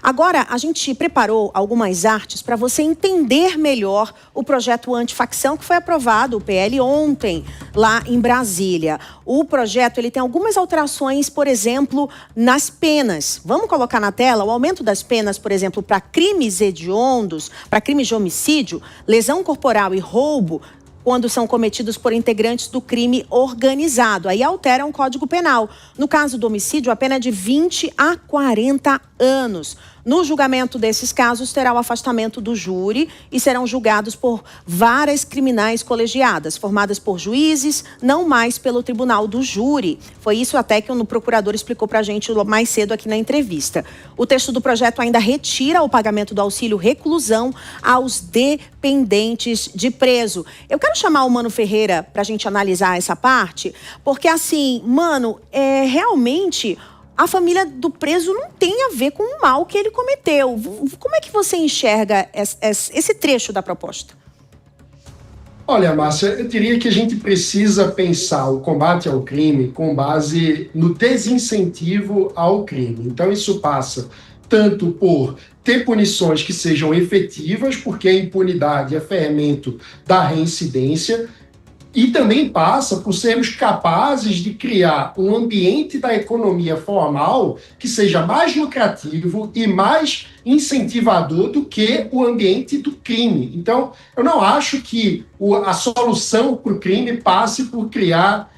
Agora, a gente preparou algumas artes para você entender melhor o projeto antifacção que foi aprovado, o PL, ontem, lá em Brasília. O projeto ele tem algumas alterações, por exemplo, nas penas. Vamos colocar na tela o aumento das penas, por exemplo, para crimes hediondos, para crimes de homicídio, lesão corporal e roubo, quando são cometidos por integrantes do crime organizado. Aí alteram o Código Penal. No caso do homicídio, a pena é de 20 a 40 anos. No julgamento desses casos, terá o afastamento do júri e serão julgados por varas criminais colegiadas, formadas por juízes, não mais pelo tribunal do júri. Foi isso até que o procurador explicou para a gente mais cedo aqui na entrevista. O texto do projeto ainda retira o pagamento do auxílio reclusão aos dependentes de preso. Eu quero chamar o Mano Ferreira para a gente analisar essa parte, porque assim, Mano, realmente a família do preso não tem a ver com o mal que ele cometeu. Como é que você enxerga esse trecho da proposta? Olha, Márcia, eu diria que a gente precisa pensar o combate ao crime com base no desincentivo ao crime. Então, isso passa tanto por ter punições que sejam efetivas, porque a impunidade é fermento da reincidência, e também passa por sermos capazes de criar um ambiente da economia formal que seja mais lucrativo e mais incentivador do que o ambiente do crime. Então, eu não acho que a solução para o crime passe por criar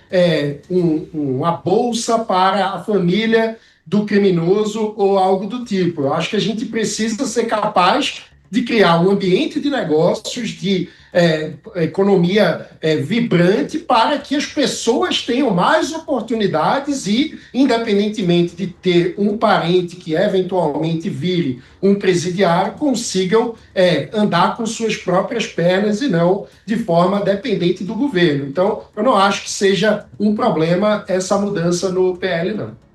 uma bolsa para a família do criminoso ou algo do tipo. Eu acho que a gente precisa ser capaz de criar um ambiente de negócios, de economia vibrante, para que as pessoas tenham mais oportunidades e, independentemente de ter um parente que eventualmente vire um presidiário, consigam andar com suas próprias pernas e não de forma dependente do governo. Então, eu não acho que seja um problema essa mudança no PL, não.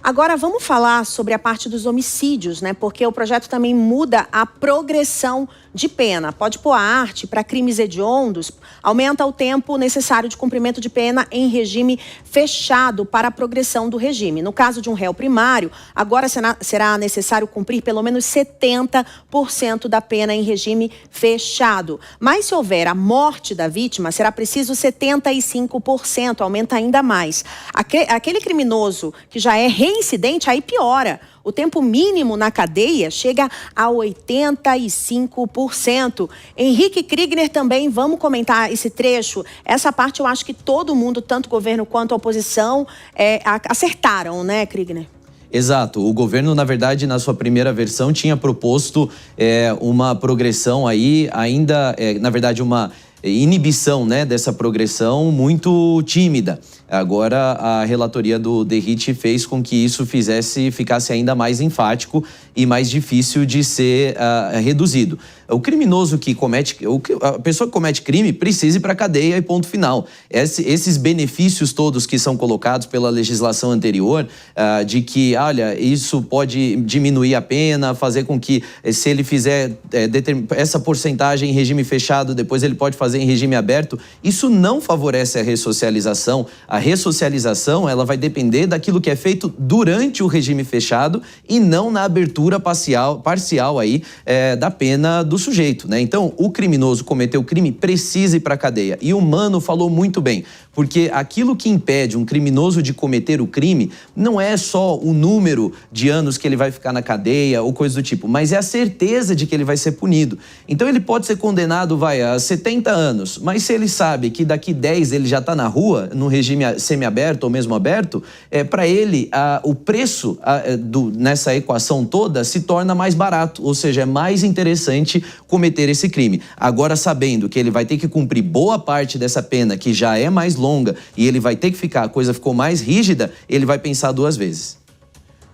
Agora, vamos falar sobre a parte dos homicídios, né? Porque o projeto também muda a progressão de pena. Pode pôr a arte para crimes hediondos, aumenta o tempo necessário de cumprimento de pena em regime fechado para a progressão do regime. No caso de um réu primário, agora será necessário cumprir pelo menos 70% da pena em regime fechado. Mas se houver a morte da vítima, será preciso 75%, aumenta ainda mais. Aquele criminoso que já é reincidente, aí piora. O tempo mínimo na cadeia chega a 85%. Henrique Kriegner também, vamos comentar esse trecho. Essa parte eu acho que todo mundo, tanto o governo quanto a oposição, acertaram, né, Kriegner? Exato. O governo, na verdade, na sua primeira versão, tinha proposto uma progressão aí, ainda, na verdade, uma inibição, né, dessa progressão muito tímida. Agora, a relatoria do Derrite fez com que isso ficasse ainda mais enfático e mais difícil de ser reduzido. O criminoso a pessoa que comete crime precisa ir para a cadeia e ponto final. Esses benefícios todos que são colocados pela legislação anterior, de que, olha, isso pode diminuir a pena, fazer com que, se ele fizer essa porcentagem em regime fechado, depois ele pode fazer em regime aberto, isso não favorece a ressocialização. A ressocialização, ela vai depender daquilo que é feito durante o regime fechado e não na abertura parcial aí, da pena do sujeito, né? Então, o criminoso cometeu o crime, precisa ir para a cadeia. E o Mano falou muito bem, porque aquilo que impede um criminoso de cometer o crime não é só o número de anos que ele vai ficar na cadeia ou coisa do tipo, mas é a certeza de que ele vai ser punido. Então, ele pode ser condenado, a 70 anos, mas se ele sabe que daqui 10 ele já está na rua, no regime semiaberto ou mesmo aberto, para ele, o preço nessa equação toda se torna mais barato, ou seja, é mais interessante cometer esse crime. Agora, sabendo que ele vai ter que cumprir boa parte dessa pena, que já é mais longa, e ele vai ter que a coisa ficou mais rígida, ele vai pensar duas vezes.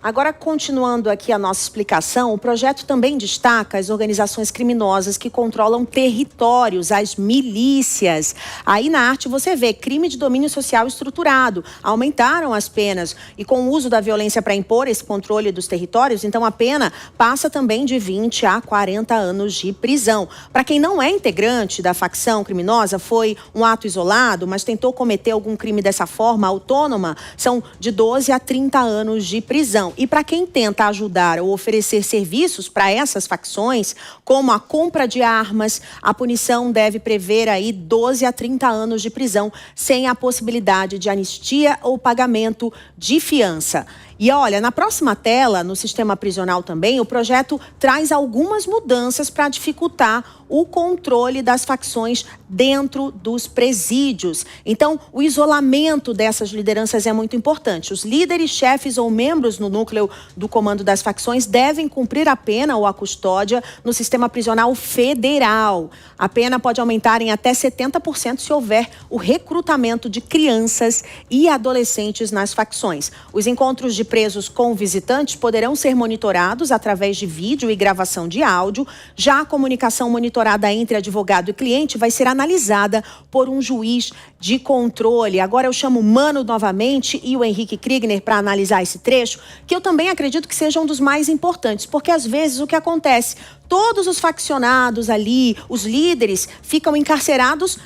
Agora, continuando aqui a nossa explicação, o projeto também destaca as organizações criminosas que controlam territórios, as milícias. Aí na arte você vê crime de domínio social estruturado. Aumentaram as penas e com o uso da violência para impor esse controle dos territórios, então a pena passa também de 20 a 40 anos de prisão. Para quem não é integrante da facção criminosa, foi um ato isolado, mas tentou cometer algum crime dessa forma autônoma, são de 12 a 30 anos de prisão. facção e para quem tenta ajudar ou oferecer serviços para essas facções, como a compra de armas, a punição deve prever aí 12 a 30 anos de prisão, sem a possibilidade de anistia ou pagamento de fiança. E olha, na próxima tela, no sistema prisional também, o projeto traz algumas mudanças para dificultar o controle das facções dentro dos presídios. Então, o isolamento dessas lideranças é muito importante. Os líderes, chefes ou membros no núcleo do comando das facções devem cumprir a pena ou a custódia no sistema prisional federal. A pena pode aumentar em até 70% se houver o recrutamento de crianças e adolescentes nas facções. Os encontros de presos com visitantes poderão ser monitorados através de vídeo e gravação de áudio. Já a comunicação monitorada entre advogado e cliente vai ser analisada por um juiz de controle. Agora eu chamo o Mano novamente e o Henrique Kriegner para analisar esse trecho, que eu também acredito que seja um dos mais importantes, porque às vezes o que acontece, todos os faccionados ali, os líderes, ficam encarcerados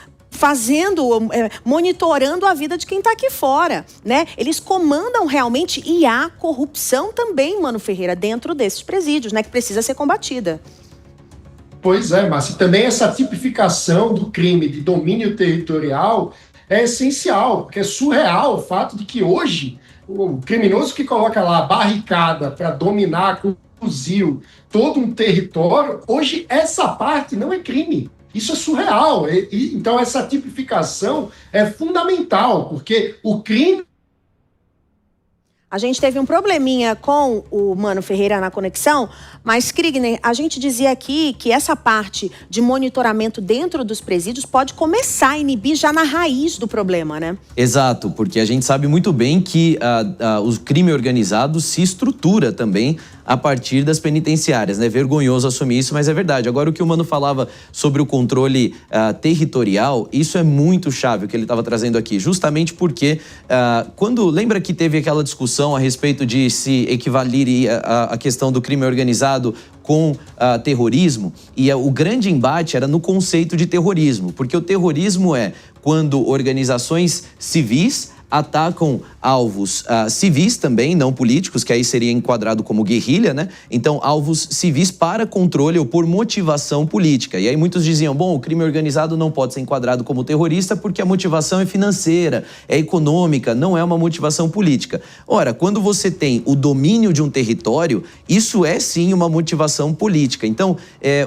monitorando a vida de quem está aqui fora, né? Eles comandam realmente, e há corrupção também, Mano Ferreira, dentro desses presídios, né? Que precisa ser combatida. Pois é, Márcia, e também essa tipificação do crime de domínio territorial é essencial, porque é surreal o fato de que hoje o criminoso que coloca lá a barricada para dominar com fuzil todo um território, hoje essa parte não é crime. Isso é surreal. Então, essa tipificação é fundamental, porque o crime... A gente teve um probleminha com o Mano Ferreira na conexão, mas, Kriegner, a gente dizia aqui que essa parte de monitoramento dentro dos presídios pode começar a inibir já na raiz do problema, né? Exato, porque a gente sabe muito bem que o crime organizado se estrutura também a partir das penitenciárias, né? Vergonhoso assumir isso, mas é verdade. Agora, o que o Mano falava sobre o controle territorial, isso é muito chave, o que ele estava trazendo aqui, justamente porque lembra que teve aquela discussão a respeito de se equivalir a questão do crime organizado com terrorismo, e o grande embate era no conceito de terrorismo, porque o terrorismo é quando organizações civis atacam alvos civis também, não políticos, que aí seria enquadrado como guerrilha, né? Então, alvos civis para controle ou por motivação política. E aí muitos diziam, bom, o crime organizado não pode ser enquadrado como terrorista porque a motivação é financeira, é econômica, não é uma motivação política. Ora, quando você tem o domínio de um território, isso é sim uma motivação política. Então,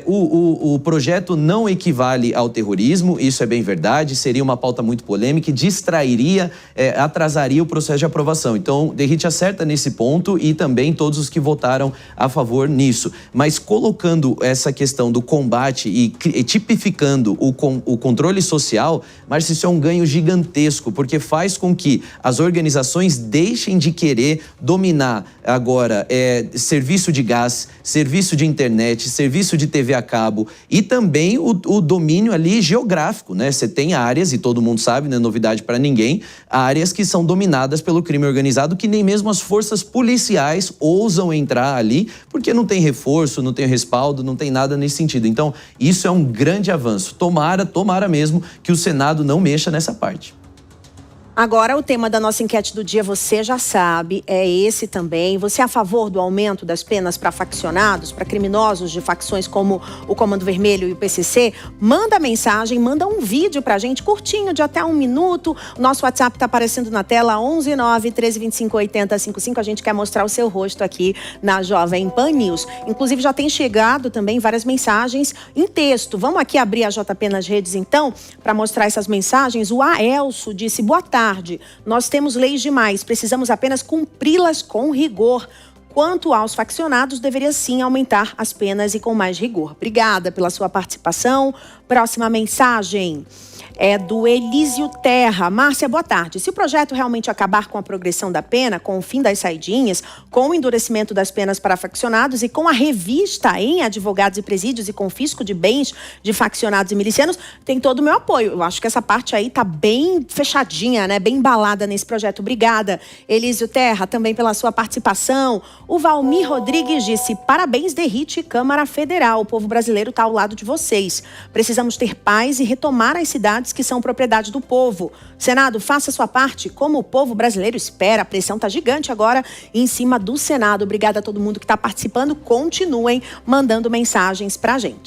o projeto não equivale ao terrorismo, isso é bem verdade, seria uma pauta muito polêmica e distrairia, atrasaria o processo de aprovação. Então, Derrite acerta nesse ponto e também todos os que votaram a favor nisso. Mas colocando essa questão do combate e tipificando o controle social, Márcio, isso é um ganho gigantesco, porque faz com que as organizações deixem de querer dominar agora serviço de gás, serviço de internet, serviço de TV a cabo e também o domínio ali geográfico, né? Você tem áreas, e todo mundo sabe, não é novidade para ninguém, áreas que são dominadas pelo crime organizado, que nem mesmo as forças policiais ousam entrar ali, porque não tem reforço, não tem respaldo, não tem nada nesse sentido. Então, isso é um grande avanço. Tomara mesmo que o Senado não mexa nessa parte. Agora, o tema da nossa enquete do dia, você já sabe, é esse também. Você é a favor do aumento das penas para faccionados, para criminosos de facções como o Comando Vermelho e o PCC? Manda mensagem, manda um vídeo para a gente, curtinho, de até 1 minuto. O nosso WhatsApp está aparecendo na tela, 11 9 13 25 80 55. A gente quer mostrar o seu rosto aqui na Jovem Pan News. Inclusive, já tem chegado também várias mensagens em texto. Vamos aqui abrir a JP nas redes, então, para mostrar essas mensagens. O Aelso disse, boa tarde. Nós temos leis demais, precisamos apenas cumpri-las com rigor. Quanto aos faccionados, deveria sim aumentar as penas e com mais rigor. Obrigada pela sua participação. Próxima mensagem é do Elísio Terra. Márcia, boa tarde. Se o projeto realmente acabar com a progressão da pena, com o fim das saidinhas, com o endurecimento das penas para faccionados e com a revista em advogados e presídios e confisco de bens de faccionados e milicianos, tem todo o meu apoio. Eu acho que essa parte aí tá bem fechadinha, né? Bem embalada nesse projeto. Obrigada, Elísio Terra, também pela sua participação. O Valmir Rodrigues disse: parabéns, Derrite, Câmara Federal. O povo brasileiro está ao lado de vocês. Precisamos ter paz e retomar as cidades que são propriedade do povo. Senado, faça sua parte, como o povo brasileiro espera. A pressão está gigante agora em cima do Senado. Obrigada a todo mundo que está participando. Continuem mandando mensagens para a gente.